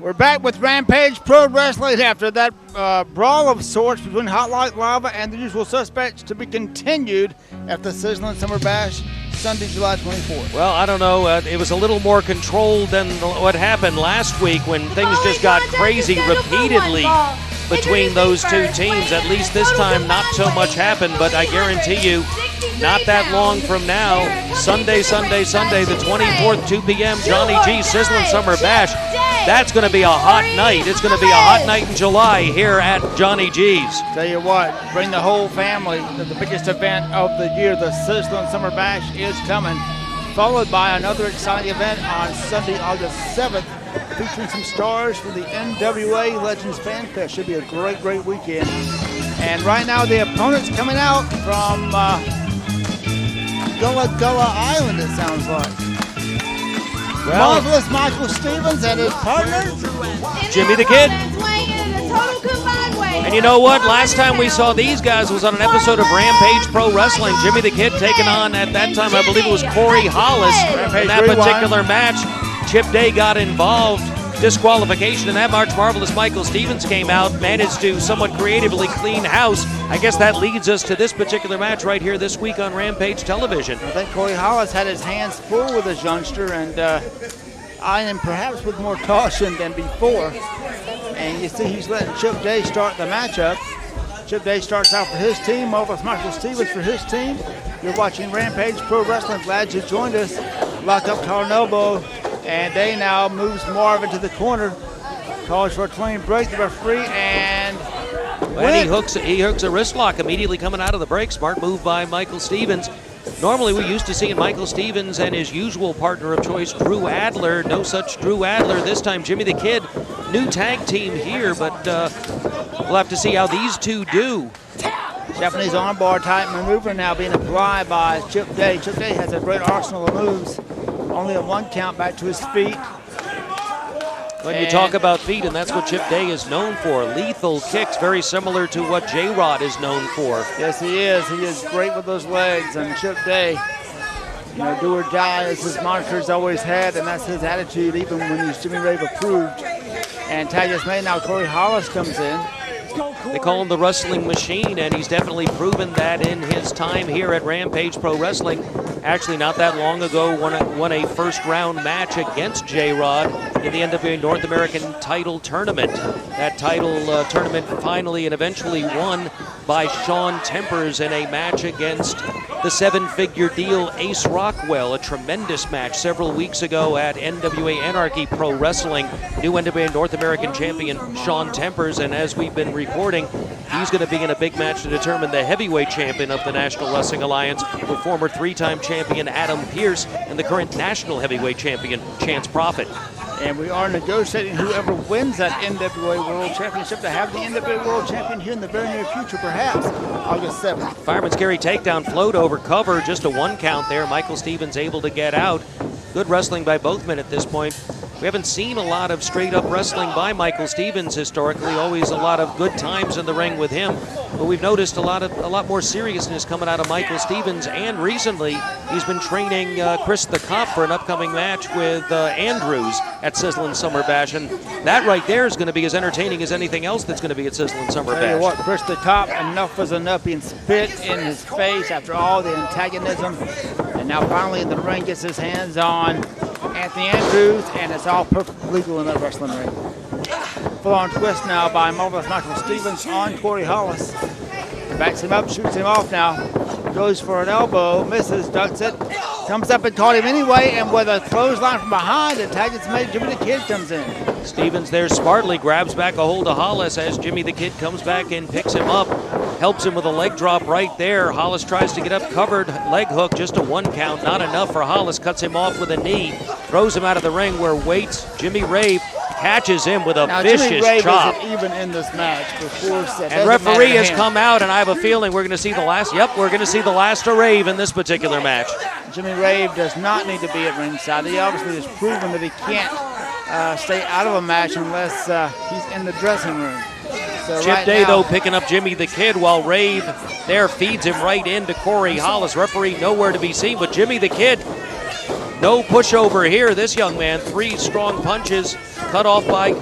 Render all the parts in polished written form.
We're back with Rampage Pro Wrestling after that brawl of sorts between Hot Like Lava and the usual suspects, to be continued at the Sizzling Summer Bash Sunday, July 24th. Well, I don't know. It was a little more controlled than what happened last week when things just got crazy repeatedly between those two teams. At least this time, not so much happened, but I guarantee you, not that long from now, Sunday, the 24th, 2 p.m., Johnny G's Sizzling Summer Bash. That's going to be a hot night. It's going to be a hot night in July here at Johnny G's. Tell you what, bring the whole family. The biggest event of the year, the Sizzling Summer Bash, is coming, followed by another exciting event on Sunday, August 7th, featuring some stars for the NWA Legends Fan Fest. Should be a great, great weekend. And right now, the opponents coming out from Gullah Island, it sounds like. Well, Marvelous Michael Stevens and his partner, Jimmy the Kid. And you know what? Last time we saw these guys was on an episode of Rampage Pro Wrestling. Jimmy the Kid taking on, at that time, I believe it was Corey Hollis. In that particular match, Chip Day got involved. Disqualification in that match. Marvelous Michael Stevens came out, managed to somewhat creatively clean house. I guess that leads us to this particular match right here this week on Rampage Television. I think Corey Hollis had his hands full with this youngster, and eyeing him perhaps with more caution than before. And you see he's letting Chip Day start the matchup. Chip Day starts out for his team, Marvelous Michael Stevens for his team. You're watching Rampage Pro Wrestling. Glad you joined us. Lock up, collar and elbow. And Day now moves Marvin to the corner. Calls for a clean break. The referee and he hooks a wrist lock immediately coming out of the break. Smart move by Michael Stevens. Normally we used to seeing Michael Stevens and his usual partner of choice, Drew Adler. No such Drew Adler this time. Jimmy the Kid, new tag team here, but we'll have to see how these two do. Japanese armbar type maneuver now being applied by Chip Day. Chip Day has a great arsenal of moves. Only a 1 count back to his feet. When you talk about feet, and that's what Chip Day is known for. Lethal kicks, very similar to what J-Rod is known for. Yes, he is. He is great with those legs. And Chip Day, do or die, as his moniker's always had, and that's his attitude even when he's Jimmy Rave approved. And tag is made now. Corey Hollis comes in. They call him the Wrestling Machine, and he's definitely proven that in his time here at Rampage Pro Wrestling. Actually, not that long ago, won a first-round match against J-Rod in the NWA North American title tournament. That title tournament finally and eventually won by Sean Tempers in a match against the 7-figure deal Ace Rockwell. A tremendous match several weeks ago at NWA Anarchy Pro Wrestling. New NWA North American champion Sean Tempers, and as we've been reporting, he's going to be in a big match to determine the heavyweight champion of the National Wrestling Alliance, with former 3-time champion Adam Pearce and the current national heavyweight champion Chance Prophet. And we are negotiating whoever wins that NWA World Championship to have the NWA World Champion here in the very near future, perhaps August 7th. Fireman's carry takedown, float over cover, just a 1 count there. Michael Stevens able to get out. Good wrestling by both men at this point. We haven't seen a lot of straight-up wrestling by Michael Stevens historically. Always a lot of good times in the ring with him. But we've noticed a lot more seriousness coming out of Michael Stevens. And recently, he's been training Chris the Cop for an upcoming match with Andrews at Sizzling Summer Bash. And that right there is going to be as entertaining as anything else that's going to be at Sizzling Summer Bash. Tell you what, Chris the Cop, enough was enough, being spit in his face after all the antagonism. And now finally in the ring gets his hands on Anthony Andrews, and it's all perfectly legal in that wrestling ring. Full-on twist now by Marvelous Michael Stevens on Corey Hollis. Backs him up, shoots him off now. Goes for an elbow, misses, ducks it. Comes up and caught him anyway, and with a clothesline from behind, the tag is made. Jimmy the Kid comes in. Stevens there smartly grabs back a hold of Hollis as Jimmy the Kid comes back and picks him up. Helps him with a leg drop right there. Hollis tries to get up, covered leg hook, just a 1 count. Not enough for Hollis, cuts him off with a knee. Throws him out of the ring where waits. Jimmy Rave catches him with a vicious Jimmy Rave chop. isn't even in this match before. And referee has come out, and I have a feeling we're going to see the last. Yep, we're going to see the last of Rave in this particular match. Jimmy Rave does not need to be at ringside. He obviously has proven that he can't stay out of a match unless he's in the dressing room. So Chip Day, though, picking up Jimmy the Kid while Rave there feeds him right into Corey Hollis. Referee nowhere to be seen, but Jimmy the Kid No pushover here. This young man, 3 strong punches, cut off by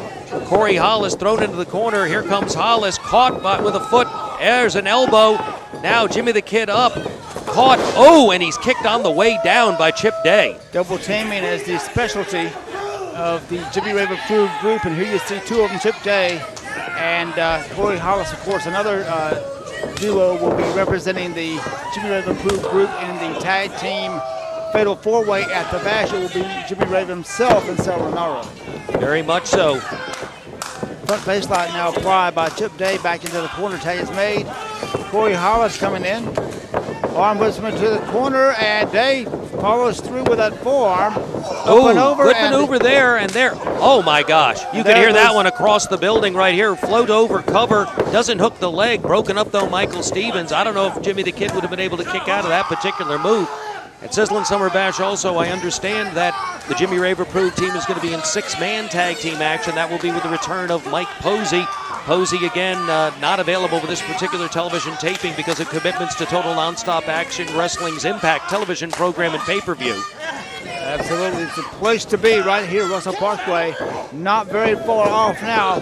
Corey Hollis, thrown into the corner. Here comes Hollis, caught with a foot. There's an elbow. Now Jimmy the Kid up, caught. Oh, and he's kicked on the way down by Chip Day. Double teaming is the specialty of the Jimmy Rave approved group, and here you see 2 of them, Chip Day and Corey Hollis, of course. Another duo will be representing the Jimmy Rave approved group in the tag team fatal 4-way at the Bash. It will be Jimmy Rave himself and Sal Renaro. Very much so. Front baseline now applied by Chip Day. Back into the corner. Tag is made. Corey Hollis coming in. Arm whistling to the corner, and Day follows through with that forearm. Oh, good maneuver there, and there. Oh my gosh, you can hear that one across the building right here. Float over, cover, doesn't hook the leg. Broken up though, Michael Stevens. I don't know if Jimmy the Kid would have been able to kick out of that particular move. At Sizzling Summer Bash also, I understand that the Jimmy Rave approved team is going to be in 6-man tag team action. That will be with the return of Mike Posey. Posey, again, not available for this particular television taping because of commitments to Total Nonstop Action Wrestling's Impact television program and pay-per-view. Absolutely, it's a place to be right here, Russell Parkway. Not very far off now.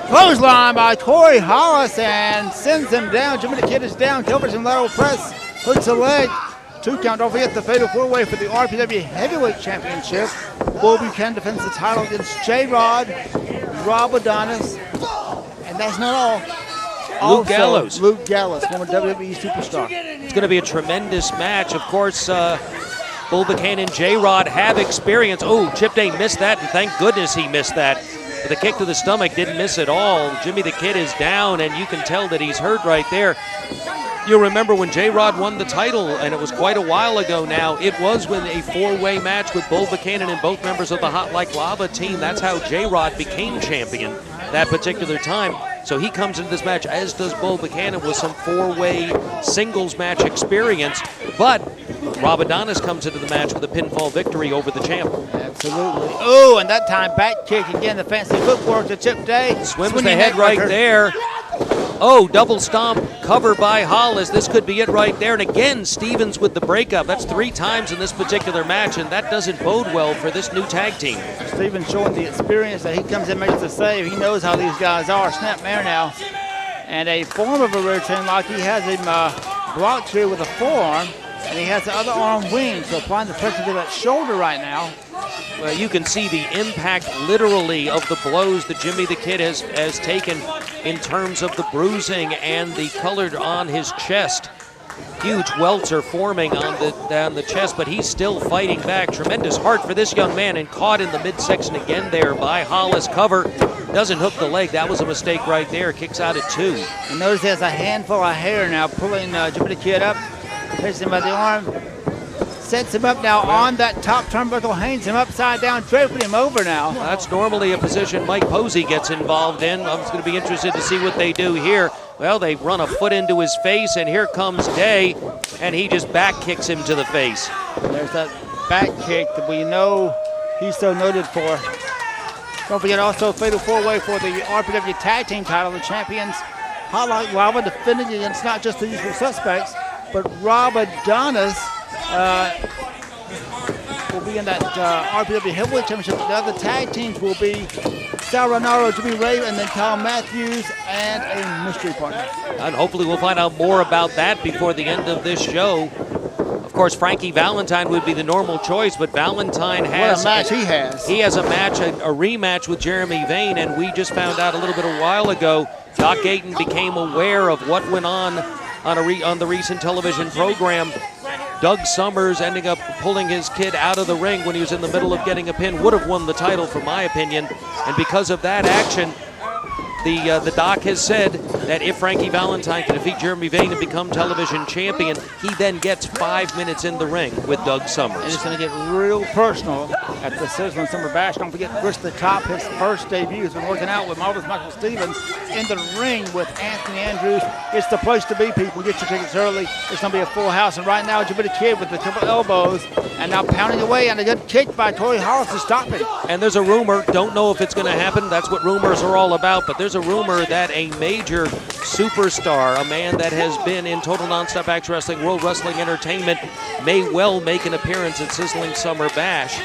Clothesline by Corey Hollis and sends him down. Jimmy the Kid is down, covers him lateral press, hooks a leg. 2 count. Don't forget the fatal 4-way for the RPW Heavyweight Championship. Bull Buchanan defends the title against J-Rod, Rob Adonis, and that's not all. Luke Gallows. Luke Gallows, former WWE superstar. It's going to be a tremendous match. Of course, Bull Buchanan, J-Rod have experience. Oh, Chip Day missed that, and thank goodness he missed that. But the kick to the stomach didn't miss at all. Jimmy the Kid is down, and you can tell that he's hurt right there. You'll remember when J-Rod won the title, and it was quite a while ago now, it was with a 4-way match with Bull Buchanan and both members of the Hot Like Lava team. That's how J-Rod became champion that particular time. So he comes into this match, as does Bull Buchanan, with some 4-way singles match experience. But Rob Adonis comes into the match with a pinfall victory over the champ. Absolutely. Oh, and that time back kick again, the fancy footwork to Chip Day. Swims the head right there. Oh, double stomp, cover by Hollis. This could be it right there. And again, Stevens with the breakup. That's 3 times in this particular match, and that doesn't bode well for this new tag team. Stevens showing the experience that he comes in, makes the save. He knows how these guys are. Snap there now. And a form of a routine, like he has him blocked here with a forearm, and he has the other arm winged, so applying the pressure to that shoulder right now. Well, you can see the impact literally of the blows that Jimmy the Kid has taken in terms of the bruising and the color on his chest. Huge welts are forming down the chest, but he's still fighting back. Tremendous heart for this young man, and caught in the midsection again there by Hollis. Cover, doesn't hook the leg. That was a mistake right there. Kicks out at 2. And notice he has a handful of hair now, pulling Jimmy the Kid up, takes him by the arm, sets him up now on that top turnbuckle, hangs him upside down, draping him over now. That's normally a position Mike Posey gets involved in. I'm just going to be interested to see what they do here. Well, they run a foot into his face, and here comes Day, and he just back kicks him to the face. And there's that back kick that we know he's so noted for. Don't forget also fatal 4-way for the RPW Tag Team title. The champions, Hot Like Lava, defending against not just the usual suspects, but Rob Adonis will be in that RPW Heavyweight Championship. The other tag teams will be Sal Renaro, Jimmy Rave, and then Kyle Matthews, and a mystery partner. And hopefully we'll find out more about that before the end of this show. Of course, Frankie Valentine would be the normal choice, but Valentine has... What a match he has. He has a match, a rematch with Jeremy Vane, and we just found out a little bit a while ago, Doc Gayton became aware of what went on the recent television program. Doug Summers ending up pulling his kid out of the ring when he was in the middle of getting a pin, would have won the title, for my opinion. And because of that action, the doc has said that if Frankie Valentine can defeat Jeremy Vane and become television champion, he then gets 5 minutes in the ring with Doug Summers. And it's going to get real personal at the Sizzling Summer Bash. Don't forget, Chris the Top, his first debut, has been working out with Marvelous Michael Stevens in the ring with Anthony Andrews. It's the place to be, people. Get your tickets early. It's going to be a full house. And right now, Jimmy the Kid with the triple elbows, and now pounding away, and a good kick by Corey Hollis to stop it. And there's a rumor, don't know if it's going to happen. That's what rumors are all about. But there's there's a rumor that a major superstar, a man that has been in Total Nonstop Action Wrestling, World Wrestling Entertainment, may well make an appearance at Sizzling Summer Bash.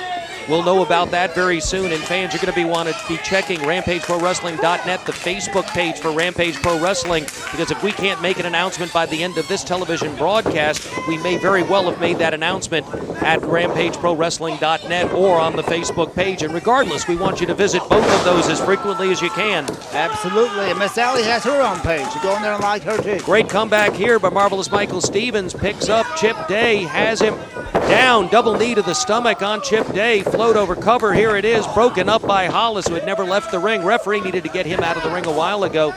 We'll know about that very soon, and fans are going to want to be checking RampageProWrestling.net, the Facebook page for Rampage Pro Wrestling, because if we can't make an announcement by the end of this television broadcast, we may very well have made that announcement at RampageProWrestling.net or on the Facebook page. And regardless, we want you to visit both of those as frequently as you can. Absolutely, and Miss Allie has her own page. You go in there and like her too. Great comeback here by Marvelous Michael Stevens. Picks up Chip Day, has him down, double knee to the stomach on Chip Day. Float over cover, here it is, broken up by Hollis, who had never left the ring. Referee needed to get him out of the ring a while ago.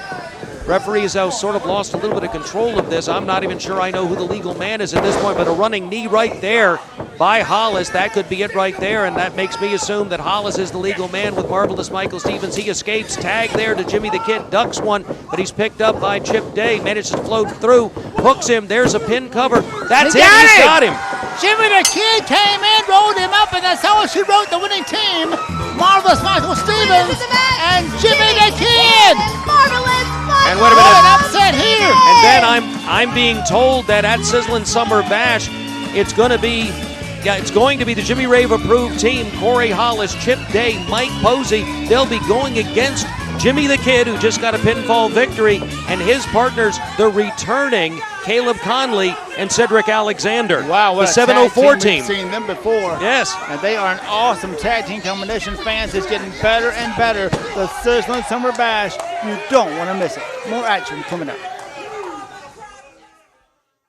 Referee has sort of lost a little bit of control of this. I'm not even sure I know who the legal man is at this point, but a running knee right there by Hollis. That could be it right there, and that makes me assume that Hollis is the legal man with Marvelous Michael Stevens. He escapes, tag there to Jimmy the Kid, ducks one, but he's picked up by Chip Day, manages to float through, hooks him, there's a pin cover. That's it, he's got him. Jimmy the Kid came in, rolled him up, and that's how she wrote the winning team. Marvelous Michael Stevens and Jimmy the Kid. And wait a minute. What an upset here. And then I'm being told that at Sizzling Summer Bash, it's going to be the Jimmy Rave approved team. Corey Hollis, Chip Day, Mike Posey. They'll be going against Jimmy the Kid, who just got a pinfall victory, and his partners, the returning Caleb Conley and Cedric Alexander. Wow, what the a 704 tag team. We've seen them before. Yes. And they are an awesome tag team combination. Fans, it's getting better and better. The Sizzling Summer Bash, you don't want to miss it. More action coming up.